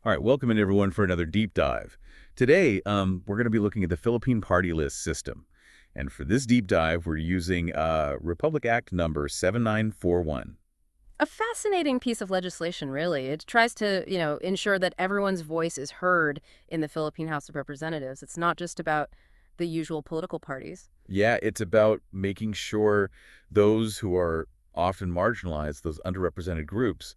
All right, welcome in everyone for another deep dive. Today, we're going to be looking at the Philippine party list system. And for this deep dive, we're using Republic Act number 7941. A fascinating piece of legislation, really. It tries to, ensure that everyone's voice is heard in the Philippine House of Representatives. It's not just about the usual political parties. Yeah, it's about making sure those who are often marginalized, those underrepresented groups,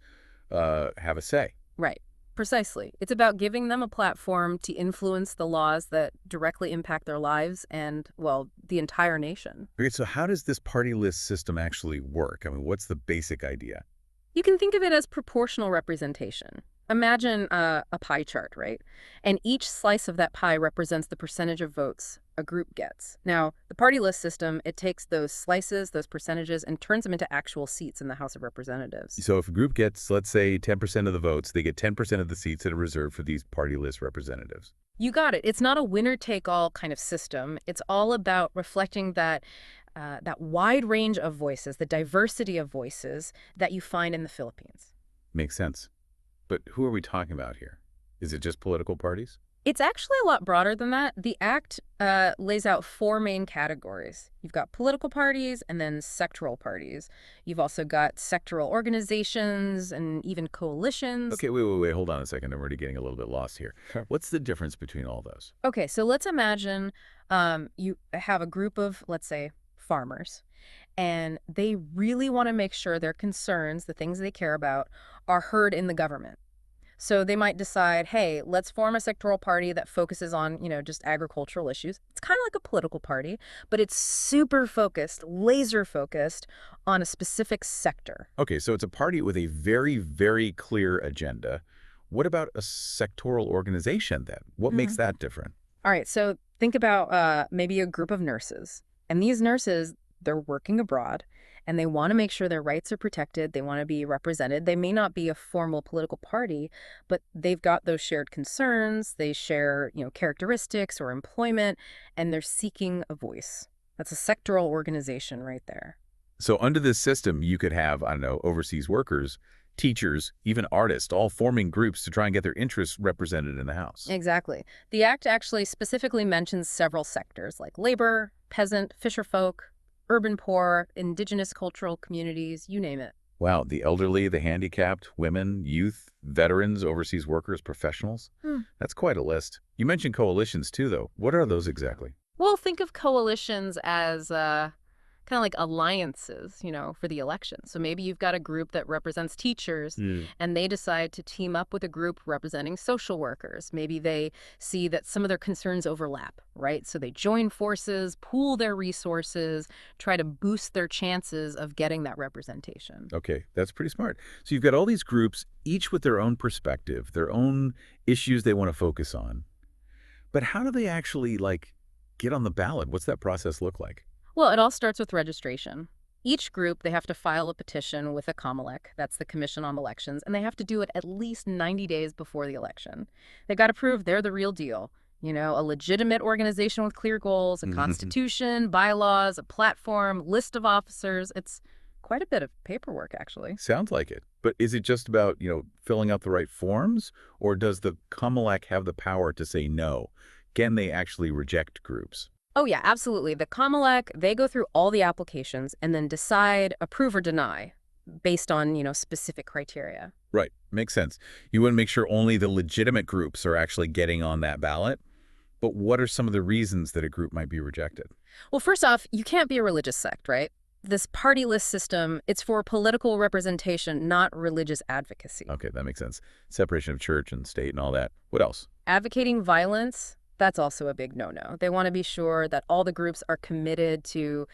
have a say. Right. Precisely. It's about giving them a platform to influence the laws that directly impact their lives and, well, the entire nation. Okay, so how does this party list system actually work? I mean, what's the basic idea? You can think of it as proportional representation. Imagine a pie chart, right? And each slice of that pie represents the percentage of votes a group gets. Now, the party list system, it takes those slices, those percentages, and turns them into actual seats in the House of Representatives. So if a group gets, let's say, 10% of the votes, they get 10% of the seats that are reserved for these party list representatives. You got it. It's not a winner-take-all kind of system. It's all about reflecting that wide range of voices, the diversity of voices that you find in the Philippines. Makes sense. But who are we talking about here? Is it just political parties? It's actually a lot broader than that. The Act lays out four main categories. You've got political parties and then sectoral parties. You've also got sectoral organizations and even coalitions. Okay, wait, hold on a second. I'm already getting a little bit lost here. Sure. What's the difference between all those? Okay, so let's imagine you have a group of, let's say, farmers, and they really want to make sure their concerns, the things they care about, are heard in the government. So they might decide, hey, let's form a sectoral party that focuses on, just agricultural issues. It's kind of like a political party, but it's super focused, laser focused on a specific sector. Okay, so it's a party with a very, very clear agenda. What about a sectoral organization then? What makes that different? All right, so think about maybe a group of nurses. And these nurses, they're working abroad, and they want to make sure their rights are protected. They want to be represented. They may not be a formal political party, but they've got those shared concerns. They share, characteristics or employment, and they're seeking a voice. That's a sectoral organization right there. So under this system, you could have, I don't know, overseas workers, teachers, even artists, all forming groups to try and get their interests represented in the House. Exactly. The Act actually specifically mentions several sectors like labor, peasant, fisherfolk, urban poor, indigenous cultural communities, you name it. Wow, the elderly, the handicapped, women, youth, veterans, overseas workers, professionals. That's quite a list. You mentioned coalitions too, though. What are those exactly? Well, think of coalitions as kind of like alliances, for the election. So maybe you've got a group that represents teachers and they decide to team up with a group representing social workers. Maybe they see that some of their concerns overlap, right? So they join forces, pool their resources, try to boost their chances of getting that representation. Okay, that's pretty smart. So you've got all these groups, each with their own perspective, their own issues they want to focus on. But how do they actually, get on the ballot? What's that process look like? Well, it all starts with registration. Each group, they have to file a petition with a COMELEC, that's the Commission on Elections, and they have to do it at least 90 days before the election. They've got to prove they're the real deal. A legitimate organization with clear goals, a constitution, bylaws, a platform, list of officers. It's quite a bit of paperwork, actually. Sounds like it. But is it just about, filling out the right forms? Or does the COMELEC have the power to say no? Can they actually reject groups? Oh, yeah, absolutely. The COMELEC, they go through all the applications and then decide, approve or deny, based on, specific criteria. Right. Makes sense. You want to make sure only the legitimate groups are actually getting on that ballot. But what are some of the reasons that a group might be rejected? Well, first off, you can't be a religious sect, right? This party list system, it's for political representation, not religious advocacy. Okay, that makes sense. Separation of church and state and all that. What else? Advocating violence, that's also a big no-no. They want to be sure that all the groups are committed to,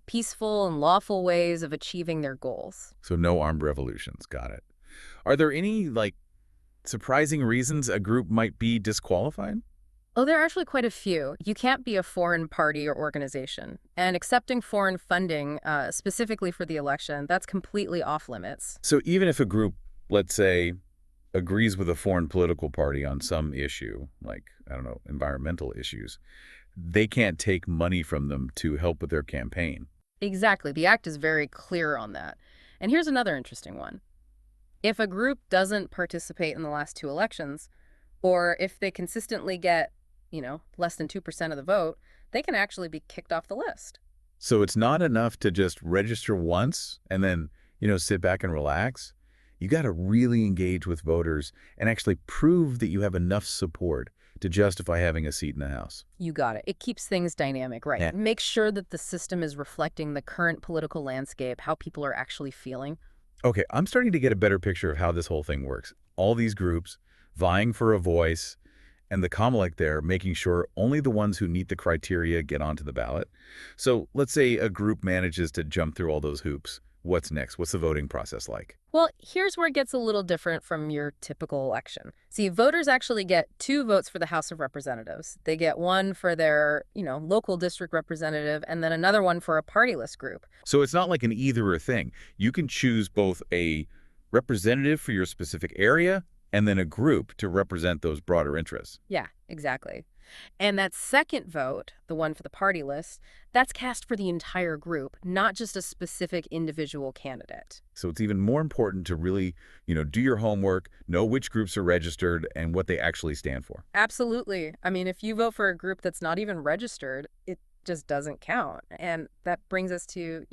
peaceful and lawful ways of achieving their goals. So no armed revolutions. Got it. Are there any, surprising reasons a group might be disqualified? Oh, there are actually quite a few. You can't be a foreign party or organization. And accepting foreign funding, specifically for the election, that's completely off limits. So even if a group, let's say, agrees with a foreign political party on some issue, like, I don't know, environmental issues, they can't take money from them to help with their campaign. Exactly. The Act is very clear on that. And here's another interesting one. If a group doesn't participate in the last two elections, or if they consistently get, less than 2% of the vote, they can actually be kicked off the list. So it's not enough to just register once and then, sit back and relax. You got to really engage with voters and actually prove that you have enough support to justify having a seat in the House. You got it. It keeps things dynamic, right? Yeah. Make sure that the system is reflecting the current political landscape, how people are actually feeling. Okay, I'm starting to get a better picture of how this whole thing works. All these groups vying for a voice, and the Comelec there making sure only the ones who meet the criteria get onto the ballot. So let's say a group manages to jump through all those hoops. What's next? What's the voting process like? Well, here's where it gets a little different from your typical election. See, voters actually get two votes for the House of Representatives. They get one for their, local district representative and then another one for a party list group. So it's not like an either or thing. You can choose both a representative for your specific area and then a group to represent those broader interests. Yeah, exactly. And that second vote, the one for the party list, that's cast for the entire group, not just a specific individual candidate. So it's even more important to really, do your homework, know which groups are registered and what they actually stand for. Absolutely. I mean, if you vote for a group that's not even registered, it just doesn't count. And that brings us to,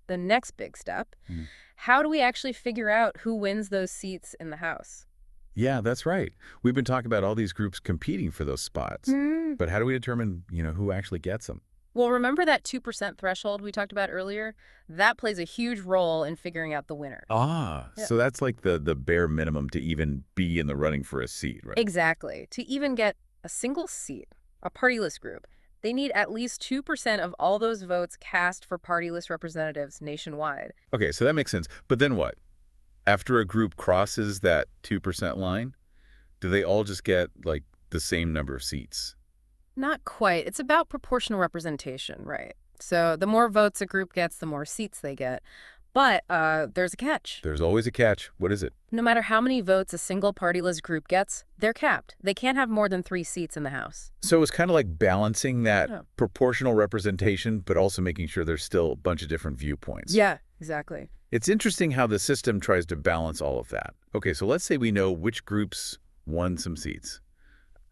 the next big step. Mhm. How do we actually figure out who wins those seats in the House? Yeah, that's right. We've been talking about all these groups competing for those spots. But how do we determine, who actually gets them? Well, remember that 2% threshold we talked about earlier? That plays a huge role in figuring out the winner. Yeah. So that's like the bare minimum to even be in the running for a seat, right? Exactly. To even get a single seat, a party list group, they need at least 2% of all those votes cast for party list representatives nationwide. Okay, so that makes sense. But then what? After a group crosses that 2% line, do they all just get, like, the same number of seats? Not quite. It's about proportional representation, right? So the more votes a group gets, the more seats they get. But there's a catch. There's always a catch. What is it? No matter how many votes a single party list group gets, they're capped. They can't have more than 3 seats in the House. So it's kind of like balancing that Yeah. proportional representation, but also making sure there's still a bunch of different viewpoints. Yeah, exactly. It's interesting how the system tries to balance all of that. Okay, so let's say we know which groups won some seats.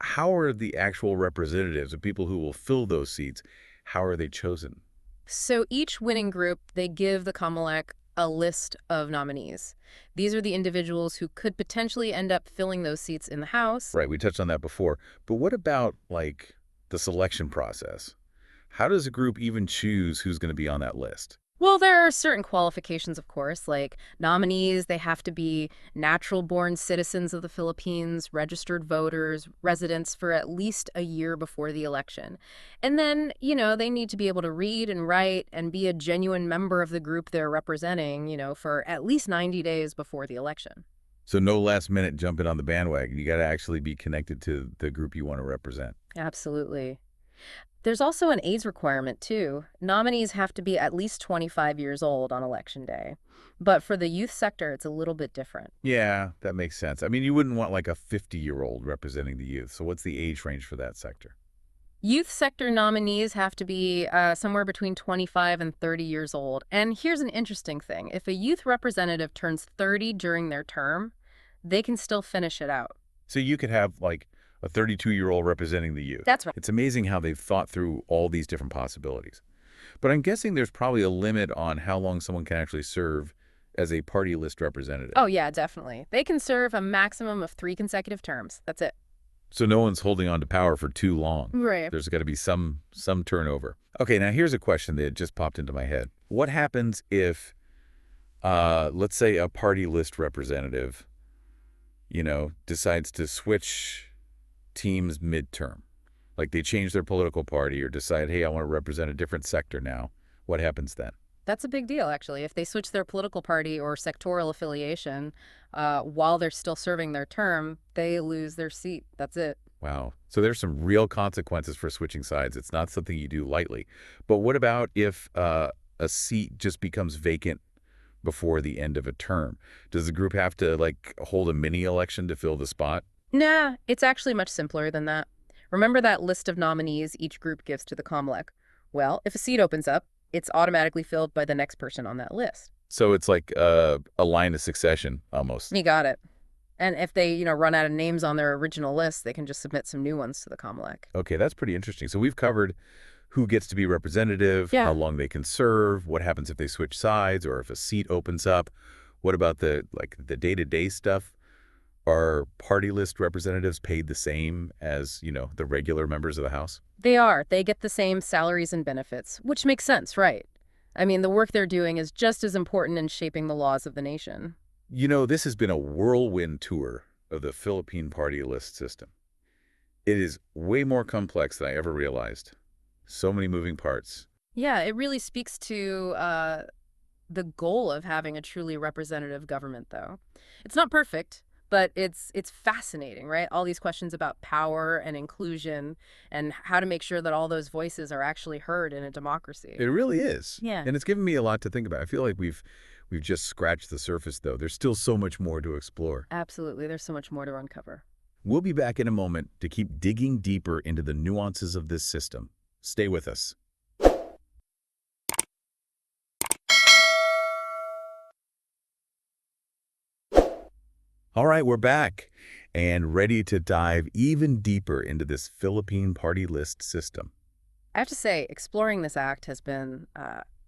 How are the actual representatives, the people who will fill those seats, how are they chosen? So each winning group, they give the Comelec a list of nominees. These are the individuals who could potentially end up filling those seats in the House. Right, we touched on that before. But what about, like, the selection process? How does a group even choose who's going to be on that list? Well, there are certain qualifications, of course, like nominees, they have to be natural-born citizens of the Philippines, registered voters, residents for at least a year before the election. And then, they need to be able to read and write and be a genuine member of the group they're representing, for at least 90 days before the election. So no last minute jumping on the bandwagon. You got to actually be connected to the group you want to represent. Absolutely. There's also an age requirement, too. Nominees have to be at least 25 years old on Election Day. But for the youth sector, it's a little bit different. Yeah, that makes sense. I mean, you wouldn't want like a 50-year-old representing the youth. So what's the age range for that sector? Youth sector nominees have to be somewhere between 25 and 30 years old. And here's an interesting thing. If a youth representative turns 30 during their term, they can still finish it out. So you could have like a 32-year-old representing the youth. That's right. It's amazing how they've thought through all these different possibilities. But I'm guessing there's probably a limit on how long someone can actually serve as a party list representative. Oh, yeah, definitely. They can serve a maximum of 3 consecutive terms. That's it. So no one's holding on to power for too long. Right. There's got to be some turnover. Okay, now here's a question that just popped into my head. What happens if, let's say a party list representative, decides to switch teams midterm? Like they change their political party or decide, hey, I want to represent a different sector now. What happens then? That's a big deal, actually. If they switch their political party or sectoral affiliation while they're still serving their term, they lose their seat. That's it. Wow. So there's some real consequences for switching sides. It's not something you do lightly. But what about if a seat just becomes vacant before the end of a term? Does the group have to, like, hold a mini election to fill the spot? Nah, it's actually much simpler than that. Remember that list of nominees each group gives to the Comelec? Well, if a seat opens up, it's automatically filled by the next person on that list. So it's like a line of succession almost. You got it. And if they, run out of names on their original list, they can just submit some new ones to the Comelec. Okay, that's pretty interesting. So we've covered who gets to be representative, how Yeah. long they can serve, what happens if they switch sides or if a seat opens up. What about the day-to-day stuff? Are party list representatives paid the same as, the regular members of the House? They are. They get the same salaries and benefits, which makes sense, right? I mean, the work they're doing is just as important in shaping the laws of the nation. This has been a whirlwind tour of the Philippine party list system. It is way more complex than I ever realized. So many moving parts. Yeah, it really speaks to the goal of having a truly representative government, though. It's not perfect, but it's fascinating, right? All these questions about power and inclusion and how to make sure that all those voices are actually heard in a democracy. It really is. Yeah, And it's given me a lot to think about. I feel like we've just scratched the surface, though. There's still so much more to explore. absolutely. There's so much more to uncover. We'll be back in a moment to keep digging deeper into the nuances of this system. Stay with us. All right, we're back and ready to dive even deeper into this Philippine party list system. I have to say, exploring this act has been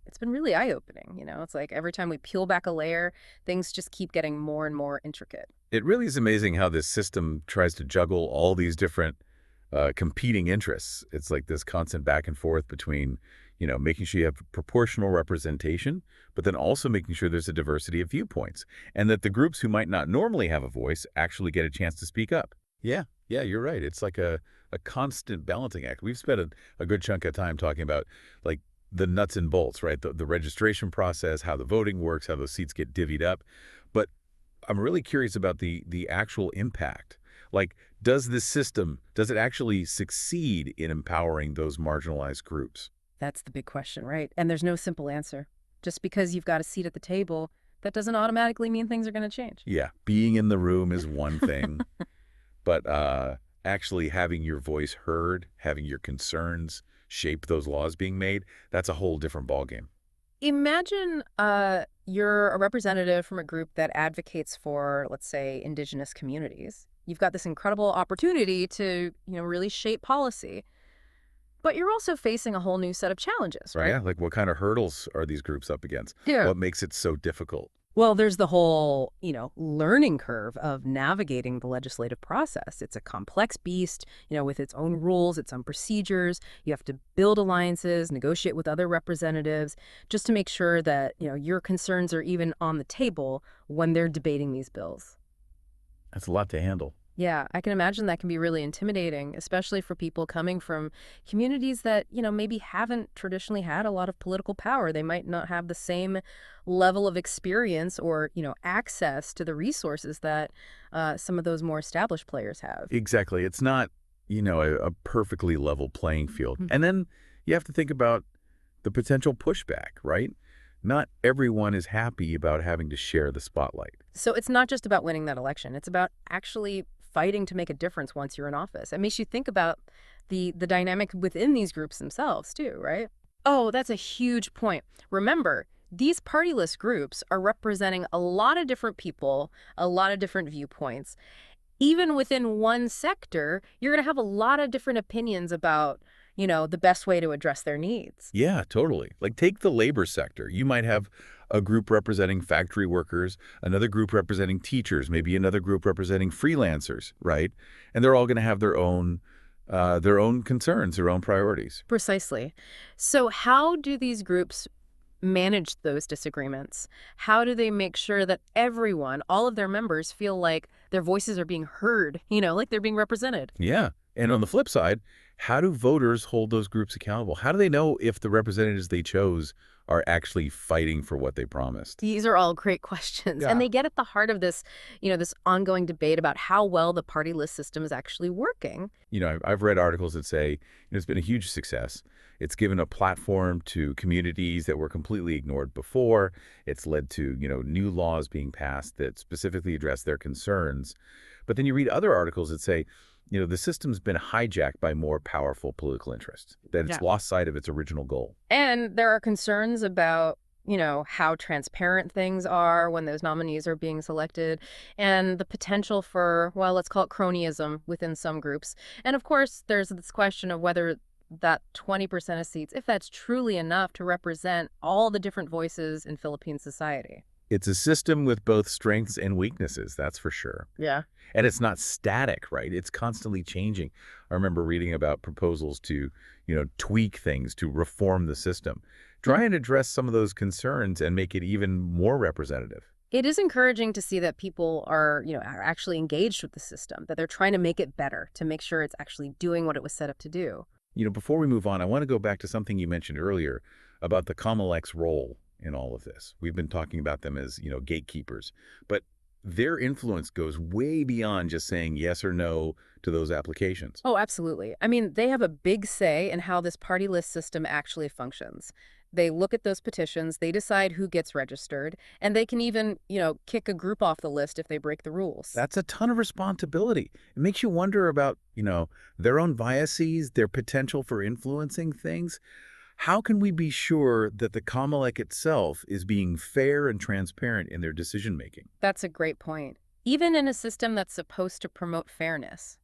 it's been really eye-opening. It's like every time we peel back a layer, things just keep getting more and more intricate. It really is amazing how this system tries to juggle all these different competing interests. It's like this constant back and forth between, making sure you have proportional representation, but then also making sure there's a diversity of viewpoints and that the groups who might not normally have a voice actually get a chance to speak up. Yeah, you're right. It's like a constant balancing act. We've spent a good chunk of time talking about like the nuts and bolts, right? The registration process, how the voting works, how those seats get divvied up. But I'm really curious about the actual impact. Like, does this system, does it actually succeed in empowering those marginalized groups? That's the big question, right? And there's no simple answer. Just because you've got a seat at the table, that doesn't automatically mean things are going to change. Yeah, being in the room is one thing, but actually having your voice heard, having your concerns shape those laws being made, that's a whole different ballgame. Imagine you're a representative from a group that advocates for, let's say, indigenous communities. You've got this incredible opportunity to, really shape policy, but you're also facing a whole new set of challenges, Right? right? Yeah, like what kind of hurdles are these groups up against? Yeah. What makes it so difficult? Well, there's the whole, learning curve of navigating the legislative process. It's a complex beast, with its own rules, its own procedures. You have to build alliances, negotiate with other representatives, just to make sure that, your concerns are even on the table when they're debating these bills. That's a lot to handle. Yeah, I can imagine that can be really intimidating, especially for people coming from communities that, maybe haven't traditionally had a lot of political power. They might not have the same level of experience or, access to the resources that some of those more established players have. Exactly. It's not, a perfectly level playing field. Mhm. And then you have to think about the potential pushback, right? Not everyone is happy about having to share the spotlight. So it's not just about winning that election. It's about actually fighting to make a difference once you're in office. It makes you think about the dynamic within these groups themselves too, right? Oh, that's a huge point. Remember, these party list groups are representing a lot of different people, a lot of different viewpoints. Even within one sector, you're going to have a lot of different opinions about, the best way to address their needs. Yeah, totally. Like take the labor sector. You might have a group representing factory workers, another group representing teachers, maybe another group representing freelancers, right? And they're all going to have their own concerns, their own priorities. Precisely. So how do these groups manage those disagreements? How do they make sure that everyone, all of their members, feel like their voices are being heard, like they're being represented? Yeah. And on the flip side, how do voters hold those groups accountable? How do they know if the representatives they chose are actually fighting for what they promised? These are all great questions. And Yeah. they get at the heart of this, this ongoing debate about how well the party list system is actually working. I've read articles that say it's been a huge success. It's given a platform to communities that were completely ignored before. It's led to, new laws being passed that specifically address their concerns. But then you read other articles that say, the system's been hijacked by more powerful political interests, that it's Yeah. lost sight of its original goal. And there are concerns about how transparent things are when those nominees are being selected, and the potential for, well, let's call it cronyism within some groups. And of course, there's this question of whether that 20% of seats, if that's truly enough to represent all the different voices in Philippine society. It's a system with both strengths and weaknesses, that's for sure. Yeah. And it's not static, right? It's constantly changing. I remember reading about proposals to, tweak things to reform the system. Try and address some of those concerns and make it even more representative. It is encouraging to see that people are actually engaged with the system, that they're trying to make it better, to make sure it's actually doing what it was set up to do. Before we move on, I want to go back to something you mentioned earlier about the Comelec's role in all of this. We've been talking about them as, gatekeepers, but their influence goes way beyond just saying yes or no to those applications. Oh, absolutely. I mean, they have a big say in how this party list system actually functions. They look at those petitions, they decide who gets registered, and they can even kick a group off the list if they break the rules. That's a ton of responsibility. It makes you wonder about, their own biases, their potential for influencing things. How can we be sure that the Comelec itself is being fair and transparent in their decision making? That's a great point. Even in a system that's supposed to promote fairness,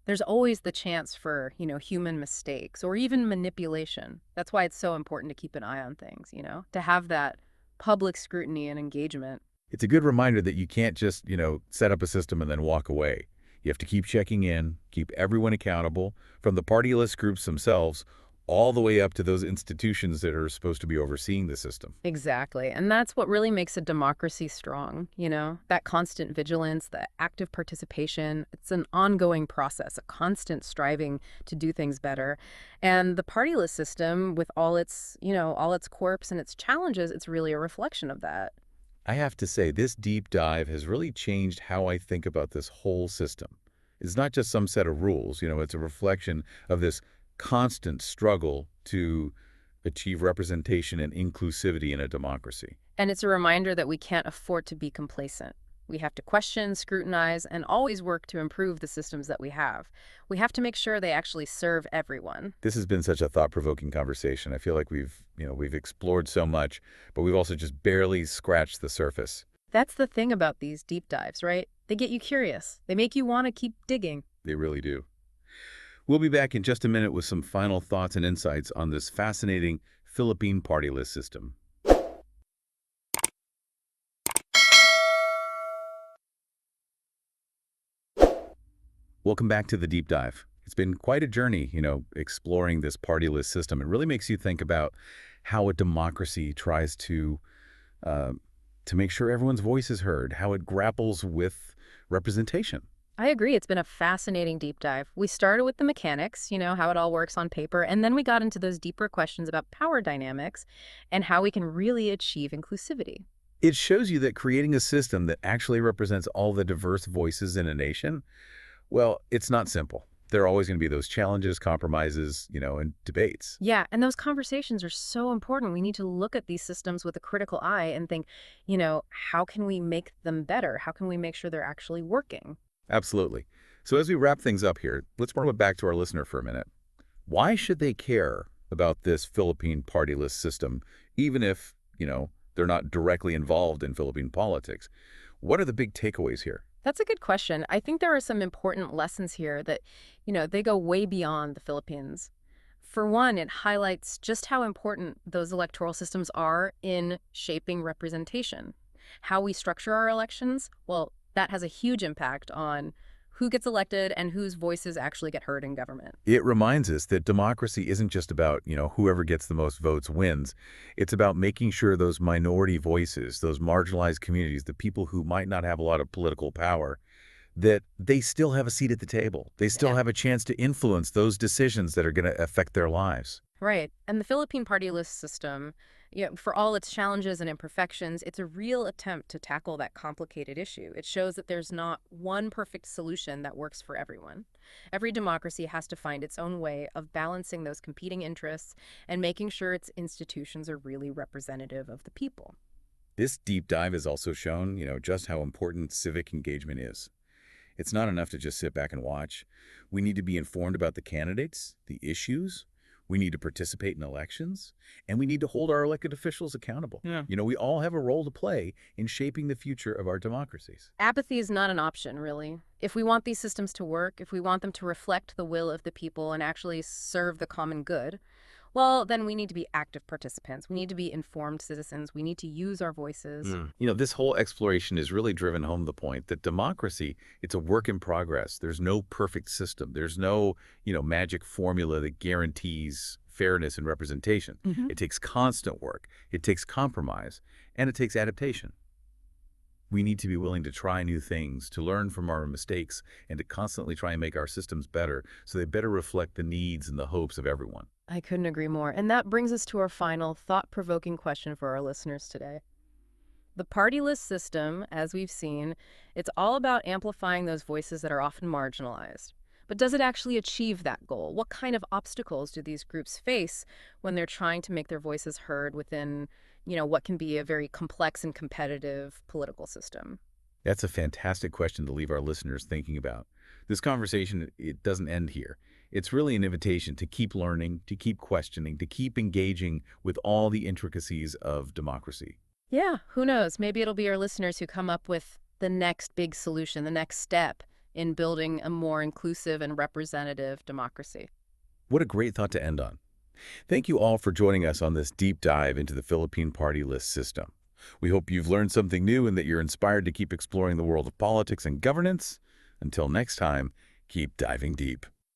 there's always the chance for human mistakes or even manipulation. That's why it's so important to keep an eye on things to have that public scrutiny and engagement. It's a good reminder that you can't just, set up a system and then walk away. You have to keep checking in, keep everyone accountable, from the party list groups themselves all the way up to those institutions that are supposed to be overseeing the system. Exactly. And that's what really makes a democracy strong that constant vigilance, the active participation. It's an ongoing process, a constant striving to do things better. And the party list system, with all its quirks and its challenges, it's really a reflection of that. I have to say, this deep dive has really changed how I think about this whole system. It's not just some set of rules, it's a reflection of this constant struggle to achieve representation and inclusivity in a democracy. And it's a reminder that we can't afford to be complacent. We have to question, scrutinize, and always work to improve the systems that we have. We have to make sure they actually serve everyone. This has been such a thought-provoking conversation. I feel like we've explored so much, but we've also just barely scratched the surface. That's the thing about these deep dives, right? They get you curious. They make you want to keep digging. They really do. We'll be back in just a minute with some final thoughts and insights on this fascinating Philippine party list system. Welcome back to the deep dive. It's been quite a journey, exploring this party list system. It really makes you think about how a democracy tries to make sure everyone's voice is heard, how it grapples with representation. I agree. It's been a fascinating deep dive. We started with the mechanics how it all works on paper, and then we got into those deeper questions about power dynamics and how we can really achieve inclusivity. It shows you that creating a system that actually represents all the diverse voices in a nation, well, it's not simple. There are always going to be those challenges, compromises, and debates. Yeah, and those conversations are so important. We need to look at these systems with a critical eye and think how can we make them better? How can we make sure they're actually working? Absolutely. So as we wrap things up here, let's bring it back to our listener for a minute. Why should they care about this Philippine party list system, even if, they're not directly involved in Philippine politics? What are the big takeaways here? That's a good question. I think there are some important lessons here that they go way beyond the Philippines. For one, it highlights just how important those electoral systems are in shaping representation. How we structure our elections, well, that has a huge impact on who gets elected and whose voices actually get heard in government. It reminds us that democracy isn't just about, whoever gets the most votes wins. It's about making sure those minority voices, those marginalized communities, the people who might not have a lot of political power, that they still have a seat at the table. They still Yeah. have a chance to influence those decisions that are going to affect their lives. Right. And the Philippine party list system for all its challenges and imperfections, it's a real attempt to tackle that complicated issue. It shows that there's not one perfect solution that works for everyone. Every democracy has to find its own way of balancing those competing interests and making sure its institutions are really representative of the people. This deep dive has also shown, just how important civic engagement is. It's not enough to just sit back and watch. We need to be informed about the candidates, the issues. We need to participate in elections, and we need to hold our elected officials accountable. Yeah. We all have a role to play in shaping the future of our democracies. Apathy is not an option, really. If we want these systems to work, if we want them to reflect the will of the people and actually serve the common good, well, then we need to be active participants. We need to be informed citizens. We need to use our voices. Mm. This whole exploration has really driven home the point that democracy, it's a work in progress. There's no perfect system. There's no, magic formula that guarantees fairness and representation. Mhm. It takes constant work. It takes compromise, and it takes adaptation. We need to be willing to try new things, to learn from our mistakes, and to constantly try and make our systems better so they better reflect the needs and the hopes of everyone. I couldn't agree more. And that brings us to our final thought-provoking question for our listeners today. The party list system, as we've seen, it's all about amplifying those voices that are often marginalized. But does it actually achieve that goal? What kind of obstacles do these groups face when they're trying to make their voices heard within, what can be a very complex and competitive political system? That's a fantastic question to leave our listeners thinking about. This conversation, it doesn't end here. It's really an invitation to keep learning, to keep questioning, to keep engaging with all the intricacies of democracy. Yeah, who knows? Maybe it'll be our listeners who come up with the next big solution, the next step in building a more inclusive and representative democracy. What a great thought to end on. Thank you all for joining us on this deep dive into the Philippine party list system. We hope you've learned something new and that you're inspired to keep exploring the world of politics and governance. Until next time, keep diving deep.